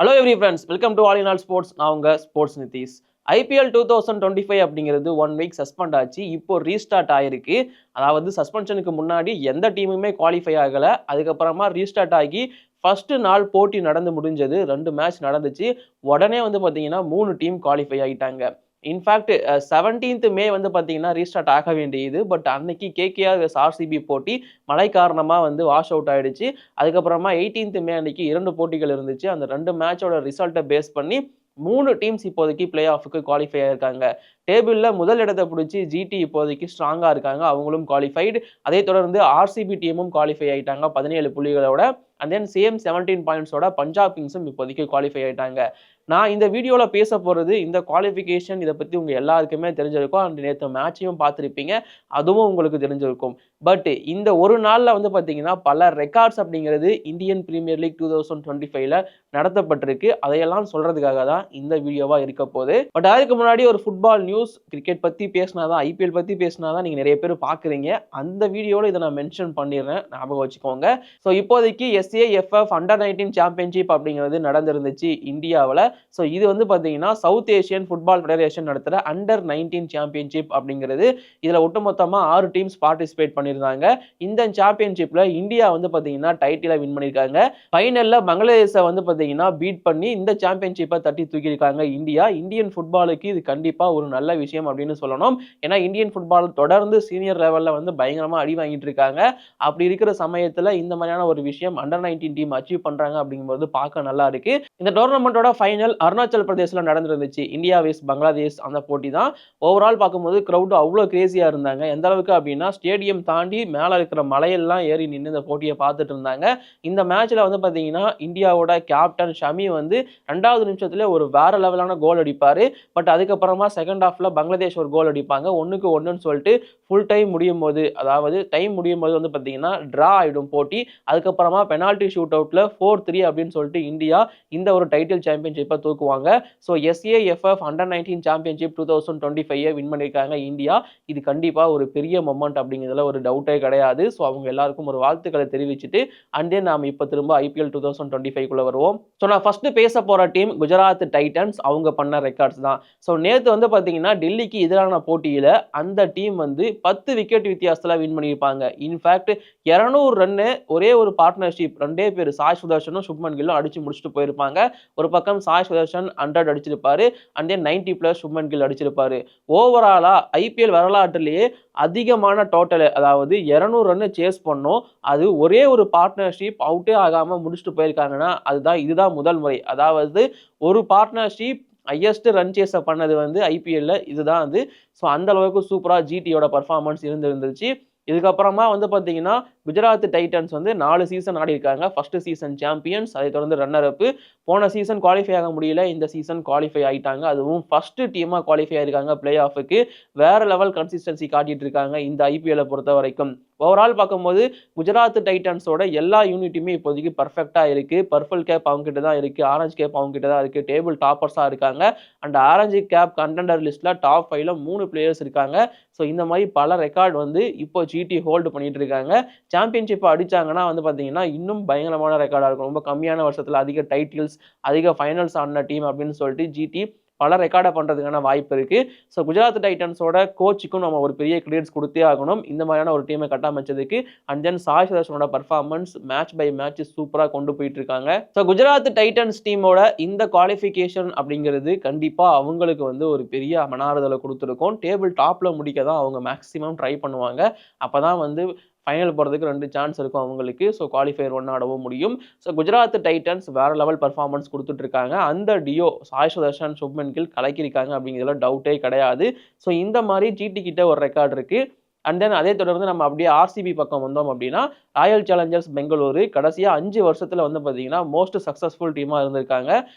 Hello every friends, welcome to all in all sports. நான் உங்க sports Nitish. IPL 2025 அப்படிங்கிறது 1 week suspend ஆச்சு. இப்போ ரீஸ்டார்ட் ஆயிருக்கு. அதாவது சஸ்பென்ஷனுக்கு முன்னாடி எந்த டீமுமே குவாலிஃபை ஆகல. அதுக்கப்புறமா ரீஸ்டார்ட் ஆகி ஃபர்ஸ்ட் நாள் போட்டி நடந்து முடிஞ்சது. 2 மேட்ச் நடந்துச்சு. உடனே பார்த்தீங்கன்னா 3 டீம் குவாலிஃபை ஆகிட்டாங்க. இன்ஃபேக்ட் 17th மே பார்த்தீங்கன்னா ரீஸ்டார்ட் ஆக வேண்டியது. பட் அன்னைக்கு கேகேஆர் வெஸ் ஆர்சிபி போட்டி மழை காரணமாக வாஷ் அவுட் ஆயிடுச்சு. அதுக்கப்புறமா 18th மே அன்னைக்கு 2 போட்டிகள் இருந்துச்சு. அந்த 2 மேட்சோட ரிசல்ட்டை பேஸ் பண்ணி 3 டீம்ஸ் இப்போதைக்கு பிளே ஆஃபுக்கு குவாலிஃபை ஆயிருக்காங்க. டேபிளில் முதல் இடத்தை பிடிச்சி ஜிடி இப்போதைக்கு ஸ்ட்ராங்காக இருக்காங்க. அவங்களும் குவாலிஃபைடு. அதை தொடர்ந்து ஆர்சிபி டீமும் குவாலிஃபை ஆகிட்டாங்க 17 புள்ளிகளோட. அண்ட் தென் சேம் 17 பாயிண்ட்ஸோட பஞ்சாப் கிங்ஸும் இப்போதைக்கு குவாலிஃபை ஆகிட்டாங்க. நான் இந்த வீடியோவில் பேச போகிறது இந்த குவாலிஃபிகேஷன் இதை பற்றி உங்கள் எல்லாருக்குமே தெரிஞ்சிருக்கும். அண்ட் நேற்று மேட்சையும் பார்த்துருப்பீங்க, அதுவும் உங்களுக்கு தெரிஞ்சிருக்கும். பட் இந்த ஒரு நாளில் பார்த்தீங்கன்னா பல ரெக்கார்ட்ஸ் அப்படிங்கிறது இந்தியன் பிரீமியர் லீக் 2025ல நடத்தப்பட்டிருக்கு. அதையெல்லாம் சொல்கிறதுக்காக தான் இந்த வீடியோவாக இருக்க போகுது. பட் அதுக்கு முன்னாடி ஒரு ஃபுட்பால் நியூஸ். கிரிக்கெட் பற்றி பேசினாதான், ஐபிஎல் பற்றி பேசினாதான் நீங்கள் நிறைய பேர் பார்க்குறீங்க. அந்த வீடியோவில் இதை நான் மென்ஷன் பண்ணிடுறேன், ஞாபகம் வச்சுக்கோங்க. ஸோ இப்போதைக்கு எஸ்ஏஎஃப்எஃப் அண்டர்-19 சாம்பியன்ஷிப் அப்படிங்கிறது நடந்திருந்துச்சு இந்தியாவில். ஸோ இது பார்த்தீங்கன்னா சவுத் ஏஷியன் ஃபுட்பால் ஃபெடரேஷன் நடத்துகிற அண்டர்-19 சாம்பியன்ஷிப் அப்படிங்கிறது. இதில் ஒட்டுமொத்தமாக 6 டீம்ஸ் பார்ட்டிசிபேட் பண்ணியிருந்தாங்க. இந்த சாம்பியன்ஷிப்பில் இந்தியா பார்த்தீங்கன்னா டைட்டிலை வின் பண்ணியிருக்காங்க. ஃபைனலில் பங்களாதேஷை பார்த்தீங்கன்னா பீட் பண்ணி இந்த சாம்பியன்ஷிப்பை தட்டி தூக்கியிருக்காங்க இந்தியா. இந்தியன் ஃபுட்பாலுக்கு இது கண்டிப்பாக ஒரு நல்ல விஷயம் அப்படின்னு சொல்லணும். ஏன்னா இந்தியன் ஃபுட்பால் தொடர்ந்து சீனியர் லெவலில் பயங்கரமாக அடி வாங்கிட்டு இருக்காங்க. அப்படி இருக்கிற சமயத்தில் இந்த மாதிரியான ஒரு விஷயம் அண்டர்-19 டீம் அச்சீவ் பண்ணுறாங்க அப்படிங்கும்போது பார்க்க நல்லா இருக்கு. இந்த டோர்னமெண்ட்டோட ஃபைனல் அருணாச்சல் பிரதேசில் நடந்துருந்துச்சு. இந்தியா வெஸ் பங்களாதேஷ் அந்த போட்டி தான். ஓவரால் பார்க்கும்போது க்ரௌடு அவ்வளோ கிரேசியாக இருந்தாங்க. எந்த அளவுக்கு அப்படின்னா ஸ்டேடியம் தாண்டி மேலே இருக்கிற மலையெல்லாம் ஏறி நின்று இந்த போட்டியை பார்த்துட்டு இருந்தாங்க. இந்த மேட்ச்சில் பார்த்தீங்கன்னா இந்தியாவோட கேப்டன் ஷமி 2வது நிமிஷத்துல ஒரு வேற லெவலான கோல் அடிப்பார். பட் அதுக்கப்புறமா செகண்ட் ஹாஃப்ல பங்களாதேஷ் ஒரு கோல் அடிப்பாங்க. 1-1 சொல்லிட்டு ஃபுல் டைம் முடியும் போது, அதாவது டைம் முடியும் போது பார்த்தீங்கன்னா ட்ரா ஆகிடும் போட்டி. அதுக்கப்புறமா பெனால்டி ஷூட் அவுட்ல 4-3 அப்படின்னு சொல்லிட்டு இந்தியா இந்த ஒரு டைட்டில் சாம்பியன்ஷிப்பை தூக்குவாங்க. So SAFF under nineteen championship 2025 win பண்ணியிருக்காங்க இந்தியா. இது கண்டிப்பாக ஒரு பெரிய மொமெண்ட் அப்படிங்கிறதுல ஒரு டவுட்டே கிடையாது. ஸோ அவங்க எல்லாருக்கும் ஒரு வாழ்த்துக்களை தெரிவிச்சுட்டு அண்ட் தென் நாம் இப்போ திரும்ப ஐபிஎல் 2025 வருவோம். ஸோ நான் ஃபர்ஸ்ட் பேச போகிற டீம் குஜராத் டைட்டன்ஸ். அவங்க பண்ண ரெக்கார்ட்ஸ் தான். ஸோ நேற்று பார்த்தீங்கன்னா டெல்லிக்கு எதிரான போட்டியில் அந்த டீம் 10 விக்கெட் வித்தியாசத்தில் வின் பண்ணியிருப்பாங்க. இன்ஃபேக்ட் 200 ரன்னு ஒரே ஒரு பார்ட்னர்ஷிப் 2 பேர் சாய் சுதர்ஷனும் சுப்மன் கில்லும் அடிச்சு முடிச்சுட்டு போயிருப்பாங்க. ஒரு பக்கம் சாய் சுதர்ஷன் 100 அடிச்சிருப்பாரு. அண்ட் தென் 90+ சுப்மன் கில் அடிச்சிருப்பாரு. ஓவராலா ஐபிஎல் வரலாற்றிலேயே அதிகமான டோட்டல், அதாவது 200 ரன்னு சேஸ் பண்ணோம். அது ஒரே ஒரு பார்ட்னர்ஷிப் அவுட்டே ஆகாம முடிச்சுட்டு போயிருக்காங்கன்னா இதுதான் முதல் முறை. அதாவது ஒரு பார்ட்னர்ஷிப் ஹையஸ்ட் ரன் சேஸை பண்ணது ஐபிஎல்ல இதுதான் ஸோ அந்த அளவுக்கு சூப்பராக ஜிடியோட பர்ஃபார்மன்ஸ் இருந்துருந்துச்சு. இதுக்கப்புறமா பார்த்தீங்கன்னா குஜராத் டைட்டன்ஸ் 4 சீசன் ஆடி இருக்காங்க. ஃபர்ஸ்ட் சீசன் சாம்பியன்ஸ், அதை தொடர்ந்து ரன்னர் அப். போன சீசன் குவாலிஃபை ஆக முடியல, இந்த சீசன் குவாலிஃபை ஆகிட்டாங்க. அதுவும் ஃபர்ஸ்ட் டீமாக குவாலிஃபை ஆயிருக்காங்க பிளே ஆஃபுக்கு. வேற லெவல் கன்சிஸ்டன்சி காட்டிட்டு இருக்காங்க இந்த ஐபிஎல்லை பொறுத்த வரைக்கும். ஓவரால் பார்க்கும்போது குஜராத் டைட்டன்ஸோட எல்லா யூனிட்டுமே இப்போதைக்கு பர்ஃபெக்டாக இருக்கு. பர்பிள் கேப் அவங்க கிட்ட தான் இருக்கு, ஆரஞ்சு கேப் அவங்க கிட்ட தான் இருக்கு. டேபிள் டாப்பர்ஸாக இருக்காங்க. அண்ட் ஆரஞ்சு கேப் கண்டெண்டர் லிஸ்ட்ல டாப் 5ல 3 பிளேயர்ஸ் இருக்காங்க. ஸோ இந்த மாதிரி பல ரெக்கார்டு இப்போ ஜிடி ஹோல்டு பண்ணிட்டு இருக்காங்க. சாம்பியன்ஷிப் அடிச்சாங்கன்னா பார்த்தீங்கன்னா இன்னும் பயங்கரமான ரெக்கார்டாக இருக்கும். ரொம்ப கம்மியான வருஷத்தில் அதிக டைட்டில்ஸ், அதிக ஃபைனல்ஸ் ஆன டீம் அப்படின்னு சொல்லிட்டு ஜிடி பல ரெக்கார்டை பண்ணுறதுக்கான வாய்ப்பு இருக்குது. ஸோ குஜராத் டைட்டன்ஸோட கோச்சுக்கும் நம்ம ஒரு பெரிய கிரெடிட்ஸ் கொடுத்தே ஆகணும் இந்த மாதிரியான ஒரு டீமை கட்டமைச்சதுக்கு. அண்ட் தென் சாய் சுதர்ஷனோட பர்ஃபார்மன்ஸ் மேட்ச் பை மேட்ச் சூப்பராக கொண்டு போயிட்டு இருக்காங்க. ஸோ குஜராத் டைட்டன்ஸ் டீமோட இந்த குவாலிஃபிகேஷன் அப்படிங்கிறது கண்டிப்பாக அவங்களுக்கு ஒரு பெரிய மனாறுதலை கொடுத்துருக்கும். டேபிள் டாப்பில் முடிக்க தான் அவங்க மேக்ஸிமம் ட்ரை பண்ணுவாங்க. அப்போ தான் ஃபைனல் போகிறதுக்கு 2 சான்ஸ் இருக்கும் அவங்களுக்கு. ஸோ குவாலிஃபயர் 1 ஆடவும் முடியும். ஸோ குஜராத் டைட்டன்ஸ் வேற லெவல் பர்ஃபார்மன்ஸ் கொடுத்துட்டு இருக்காங்க. அந்த டியோ சாய் சுதர்ஷன் சுப்மன் கில் கலக்கிருக்காங்க அப்படிங்கிறதுல டவுட்டே கிடையாது. ஸோ இந்த மாதிரி ஜிடி கிட்ட ஒரு ரெக்கார்டு இருக்கு. அண்ட் தென் அதே தொடர்ந்து நம்ம அப்படியே ஆர்சிபி பக்கம் வந்தோம் அப்படின்னா ராயல் சேலஞ்சர்ஸ் பெங்களூரு கடைசியாக 5 வருஷத்தில் பார்த்தீங்கன்னா மோஸ்ட் சக்ஸஸ்ஃபுல் டீமாக இருந்திருக்காங்க.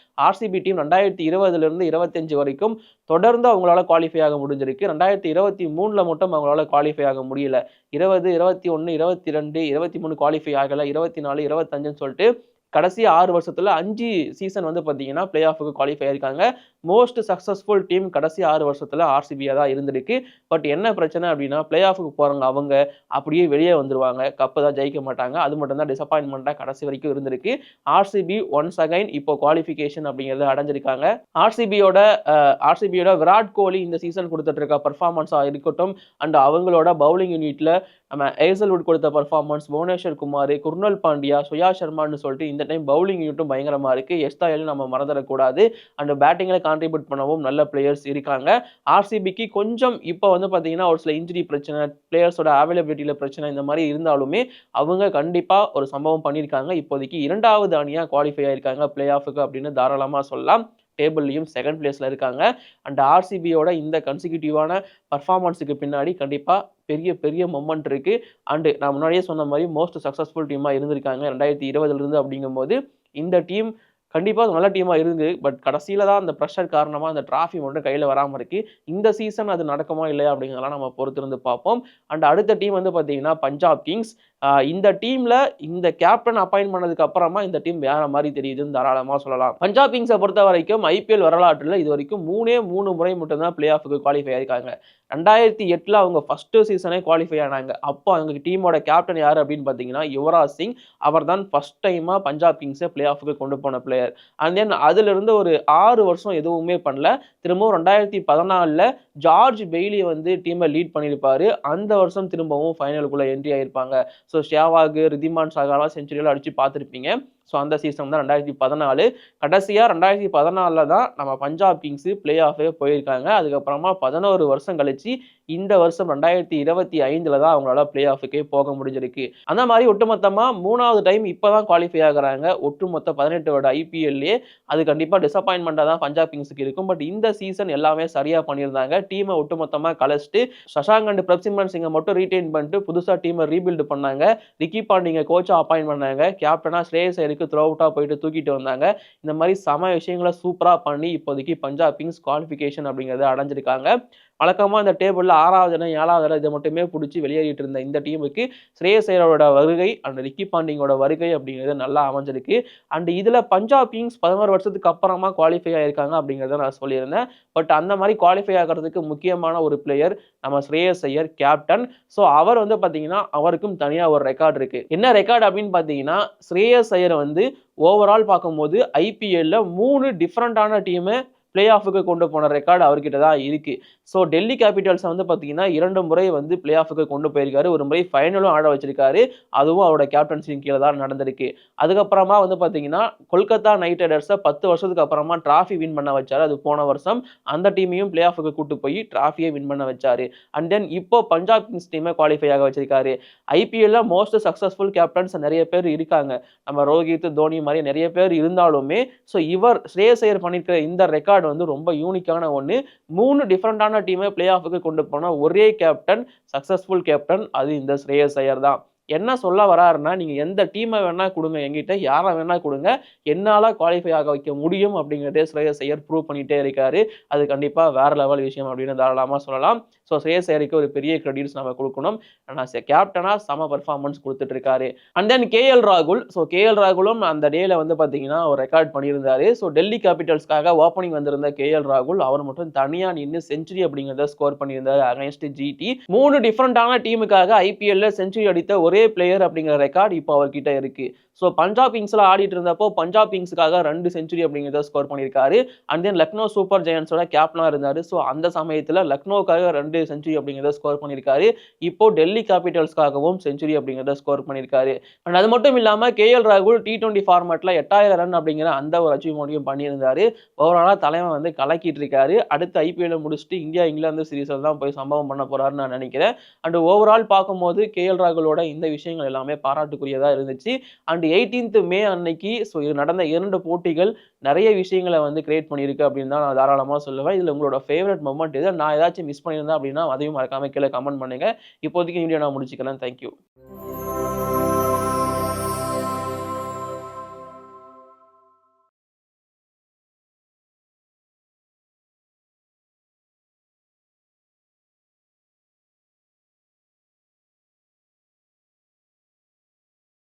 ஆர்சிபி டீம் 2020லேருந்து 25 வரைக்கும் தொடர்ந்து அவங்களால குவாலிஃபை ஆக முடிஞ்சிருக்கு. 2023ல் மட்டும் அவங்களால குவாலிஃபை ஆக முடியல. 20, 21, 22, 23 குவாலிஃபை ஆகலை. 24, 25ன்னு சொல்லிட்டு கடைசி 6 வருஷத்துல 5 சீசன் வந்து பார்த்தீங்கன்னா பிளே ஆஃப்க்கு குவாலிஃபை ஆயிருக்காங்க. மோஸ்ட் சக்சஸ்ஃபுல் டீம் கடைசி 6 வருஷத்துல ஆர்சிபியா தான் இருந்திருக்கு. பட் என்ன பிரச்சனை அப்படின்னா பிளே ஆஃப்க்கு போறவங்க அவங்க அப்படியே வெளியே வந்துருவாங்க. கப் தான் ஜெயிக்க மாட்டாங்க. அது மட்டும் தான் டிசப்பாயின்மெண்டா கடைசி வரைக்கும் இருந்திருக்கு. ஆர்சிபி ஒன்ஸ் அகைன் இப்போ குவாலிஃபிகேஷன் அப்படிங்கறத அடைஞ்சிருக்காங்க. ஆர்சிபியோட விராட் கோலி இந்த சீசன் கொடுத்துட்டு இருக்க பெர்ஃபார்மன்ஸா இருக்கட்டும் அண்ட் அவங்களோட பவுலிங் யூனிட்ல நம்ம ஏசல்வுட் கொடுத்த பெர்ஃபார்மன்ஸ், புவனேஸ்வர் குமார், குர்னல் பாண்டியா, சுயா சர்மான்னு சொல்லிட்டு இந்த டைம் பவுலிங் யூனிட்டும் பயங்கரமா இருக்கு. எஸ்தாயலும் நம்ம மறந்துடக்கூடாது. அண்ட் பேட்டிங்ல கான்ட்ரிபியூட் பண்ணவும் நல்ல பிளேயர்ஸ் இருக்காங்க. ஆர்சிபிக்கு கொஞ்சம் இப்போ வந்து பார்த்தீங்கன்னா ஒரு சில இன்ஜுரி பிரச்சனை, பிளேயர்ஸோட அவைலபிலிட்டியில பிரச்சனை இந்த மாதிரி இருந்தாலுமே அவங்க கண்டிப்பா ஒரு சம்பவம் பண்ணியிருக்காங்க. இப்போதைக்கு 2வது அணியா குவாலிஃபை ஆயிருக்காங்க பிளே ஆஃபுக்கு அப்படின்னு தாராளமா சொல்லலாம். டேபிள்லையும் செகண்ட் பிளேஸ்ல இருக்காங்க. அண்ட் ஆர்சிபியோட இந்த கன்சிக்யூட்டிவான பர்ஃபார்மன்ஸுக்கு பின்னாடி கண்டிப்பா பெரிய பெரிய மொமெண்ட் இருக்கு. அண்ட் நான் முன்னாடியே சொன்ன மாதிரி மோஸ்ட் சக்சஸ்ஃபுல் டீமா இருந்திருக்காங்க 2020 இருந்து. அப்படிங்கும்போது இந்த டீம் கண்டிப்பா நல்ல டீமா இருந்து பட் கடைசியில தான் அந்த ப்ரெஷர் காரணமா அந்த டிராஃபி மட்டும் கையில வராம இருக்கு. இந்த சீசன் அது நடக்குமா இல்லையா அப்படிங்கிறதெல்லாம் நம்ம பொறுத்திருந்து பார்ப்போம். அண்ட் அடுத்த டீம் வந்து பார்த்தீங்கன்னா பஞ்சாப் கிங்ஸ். இந்த டீம்ல இந்த கேப்டன் அப்பாயின்ட் பண்ணதுக்கு அப்புறமா இந்த டீம் வேற மாதிரி தெரியுதுன்னு தாராளமா சொல்லலாம். பஞ்சாப் கிங்ஸை பொறுத்த வரைக்கும் ஐபிஎல் வரலாற்றுல இது வரைக்கும் 3 முறை மட்டும் தான் பிளே ஆஃபுக்கு குவாலிஃபை ஆயிருக்காங்க. 2008 அவங்க ஃபர்ஸ்ட் சீசனே குவாலிஃபை ஆனாங்க. அப்போ அவங்க டீமோட கேப்டன் யாரு அப்படின்னு பார்த்தீங்கன்னா யுவராஜ் சிங். அவர் தான் ஃபர்ஸ்ட் டைமா பஞ்சாப் கிங்ஸை பிளே ஆஃபுக்கு கொண்டு போன பிளேயர். அண்ட் தென் அதுல இருந்து ஒரு 6 வருஷம் எதுவுமே பண்ணல. திரும்பவும் 2014 ஜார்ஜ் பெய்லி வந்து டீமை லீட் பண்ணியிருப்பாரு. அந்த வருஷம் திரும்பவும் ஃபைனலுக்குள்ள என்ட்ரி ஆயிருப்பாங்க. ஸோ ஷேவாக், ரிதிமான் சாகாலாம் செஞ்சுரியெல்லாம் அடிச்சு பார்த்துருப்பீங்க. ஸோ அந்த சீசன் தான் 2014. கடைசியாக 2014 தான் நம்ம பஞ்சாப் கிங்ஸு பிளே ஆஃபே போயிருக்காங்க. அதுக்கப்புறமா 11 வருஷம் கழிச்சு இந்த வருஷம் 2025 தான் அவங்களால பிளே ஆஃபுக்கே போக முடிஞ்சிருக்கு. அந்த மாதிரி ஒட்டுமொத்தமாக 3வது டைம் இப்போ தான் குவாலிஃபை ஆகுறாங்க. ஒட்டுமொத்த 18 வருட ஐபிஎல்லே அது கண்டிப்பாக டிசப்பாயின்மெண்ட்டாக தான் பஞ்சாப் கிங்ஸுக்கு இருக்கும். பட் இந்த சீசன் எல்லாமே சரியாக பண்ணியிருந்தாங்க. டீமை ஒட்டுமொத்தமாக கலைச்சிட்டு சஷாங்க் அண்ட் பிரப்சிம்ரன் சிங்கை மட்டும் ரீடைன் பண்ணிட்டு புதுசாக டீமை ரீபில்டு பண்ணாங்க. ரிக்கி பாண்டிங்க கோச்சா அப்பாயின்ட் பண்ணாங்க. கேப்டனா ஸ்ரேயஸ் ஐயருக்கு த்ரோ அவுட்டா போயிட்டு தூக்கிட்டு வந்தாங்க. இந்த மாதிரி சம விஷயங்களை சூப்பரா பண்ணி இப்போதைக்கு பஞ்சாப் கிங்ஸ் குவாலிஃபிகேஷன் அப்படிங்கறத அடைஞ்சிருக்காங்க. வழக்கமா இந்த டேபிள்ல 6வது இடம் 7வது இடம் இதை மட்டுமே பிடிச்சி வெளியேறிட்டு இருந்த இந்த டீமுக்கு ஸ்ரேயஸ் ஐயரோட வருகை அண்ட் ரிக்கி பாண்டிங்கோட வருகை அப்படிங்கிறது நல்லா அமைஞ்சிருக்கு. அண்ட் இதுல பஞ்சாப் கிங்ஸ் 11 வருஷத்துக்கு அப்புறமா குவாலிஃபை ஆயிருக்காங்க அப்படிங்கிறத நான் சொல்லியிருந்தேன். பட் அந்த மாதிரி குவாலிஃபை ஆகிறதுக்கு முக்கியமான ஒரு பிளேயர் நம்ம ஸ்ரேயஸ் ஐயர், கேப்டன். ஸோ அவர் வந்து பார்த்தீங்கன்னா அவருக்கும் தனியாக ஒரு ரெக்கார்டு இருக்கு. என்ன ரெக்கார்டு அப்படின்னு பார்த்தீங்கன்னா ஸ்ரேயஸ் ஐயர் வந்து ஓவரால் பார்க்கும்போது ஐபிஎல்ல 3 டிஃப்ரெண்டான டீமை பிளே ஆஃபுக்கு கொண்டு போன ரெக்கார்டு அவர்கிட்ட தான் இருக்கு. ஸோ டெல்லி கேபிட்டல்ஸ் வந்து பார்த்தீங்கன்னா 2 முறை வந்து பிளே ஆஃபுக்கு கொண்டு போயிருக்காரு. ஒரு முறை ஃபைனலும் ஆட வச்சிருக்காரு. அதுவும் அவரோட கேப்டன்சியின் கீழே தான் நடந்திருக்கு. அதுக்கப்புறமா வந்து பார்த்தீங்கன்னா கொல்கத்தா நைட் ரைடர்ஸை 10 வருஷத்துக்கு அப்புறமா டிராஃபி வின் பண்ண வச்சாரு. அது போன வருஷம் அந்த டீமையும் பிளே ஆஃபுக்கு கூட்டு போய் டிராஃபியை வின் பண்ண வச்சாரு. அண்ட் தென் இப்போ பஞ்சாப் கிங்ஸ் டீமை குவாலிஃபை ஆக வச்சிருக்காரு. ஐபிஎல்ல மோஸ்ட் சக்சஸ்ஃபுல் கேப்டன்ஸ் நிறைய பேர் இருக்காங்க. நம்ம ரோஹித், தோனி மாதிரி நிறைய பேர் இருந்தாலுமே ஸோ இவர் ஸ்ரேயஸ் ஐயர் பண்ணியிருக்கிற இந்த ரெக்கார்டு வந்து ரொம்ப யூனிக்கான ஒன்று. 3 டிஃப்ரெண்டான டீமை பிளே ஆஃபுக்கு கொண்டு போன ஒரே கேப்டன், சக்சஸ்ஃபுல் கேப்டன், அது இந்த ஸ்ரேயஸ் ஐயர் தான். என்ன சொல்ல வராருன்னா நீங்க எந்த டீமை வேணா கொடுங்க, என்கிட்ட யாரை வேணா கொடுங்க, என்னால குவாலிஃபை ஆக வைக்க முடியும் அப்படிங்கிறதே ஸ்ரேயஸ் ஐயர் ப்ரூவ் பண்ணிட்டே இருக்காரு. அது கண்டிப்பா வேற லெவல் விஷயம் அப்படின்னு தாராளமா சொல்லலாம். ஸோ ஸ்ரேயஸ் ஐயருக்கு ஒரு பெரிய கிரெடிட்ஸ் நம்ம கொடுக்கணும். ஆனால் கேப்டனா சம பர்ஃபார்மன்ஸ் கொடுத்துட்டு இருக்காரு. அண்ட் தென் கேஎல் ராகுல். ஸோ கேஎல் ராகுலும் அந்த டேல வந்து பார்த்தீங்கன்னா ஒரு ரெக்கார்ட் பண்ணியிருந்தாரு. ஸோ டெல்லி கேபிட்டல்ஸ்க்காக ஓப்பனிங் வந்திருந்த கேஎல் ராகுல் அவர் மட்டும் தனியா நின்று செஞ்சுரி அப்படிங்கிறத ஸ்கோர் பண்ணியிருந்தாரு அகைன்ஸ்ட் ஜிடி. 3 டிஃப்ரெண்டான டீமுக்காக ஐபிஎல்ல செஞ்சுரி அடித்த ஒரே பிளேயர் அப்படிங்கிற ரெக்கார்ட் இப்போ அவர்கிட்ட இருக்கு. ஸோ பஞ்சாப் கிங்ஸ்ல ஆடிட்டு இருந்தப்போ பஞ்சாப் கிங்ஸுக்காக 2 செஞ்சுரி அப்படிங்கிறத ஸ்கோர் பண்ணியிருக்காரு. அண்ட் தென் லக்னோ சூப்பர் ஜெயன்ஸோட கேப்டனா இருந்தாரு. ஸோ அந்த சமயத்தில் லக்னோவுக்காக 2 செஞ்சுரி அப்படிங்கிறத ஸ்கோர் பண்ணியிருக்காரு. இப்போ டெல்லி கேபிட்டல்ஸ்க்காகவும் செஞ்சுரி அப்படிங்கிறத ஸ்கோர் பண்ணியிருக்காரு. அண்ட் அது மட்டும் இல்லாமல் கேஎல் ராகுல் T20 ஃபார்மேட்ல 8000 ரன் அப்படிங்கிற அந்த ஒரு அச்சீவ்மெண்ட்டையும் பண்ணியிருந்தாரு. ஓவராலாக தலைவன் வந்து கலக்கிட்டு இருக்காரு. அடுத்து ஐபிஎல் முடிச்சுட்டு இந்தியா இங்கிலாந்து சீரீஸில் தான் போய் சம்பவம் பண்ண போறாருன்னு நான் நினைக்கிறேன். அண்ட் ஓவரால் பார்க்கும்போது கேஎல் ராகுலோட இந்த விஷயங்கள் எல்லாமே பாராட்டுக்குரியதா இருந்துச்சு. அண்ட் 18th மே அன்னைக்கு ஸோ இது நடந்த 2 போட்டிகள் நிறைய விஷயங்களை வந்து கிரியேட் பண்ணியிருக்கு அப்படின்னு தான் நான் தாராளமாக சொல்லுவேன். இதில் உங்களோட ஃபேவரட் மொமெண்ட் எது, நான் ஏதாச்சும் மிஸ் பண்ணியிருந்தேன் அப்படின்னா அதையும் மறக்காம கீழே கமெண்ட் பண்ணுங்க. இப்போதைக்கு வீடியோ நான் முடிச்சுக்கிறேன். தேங்க்யூ.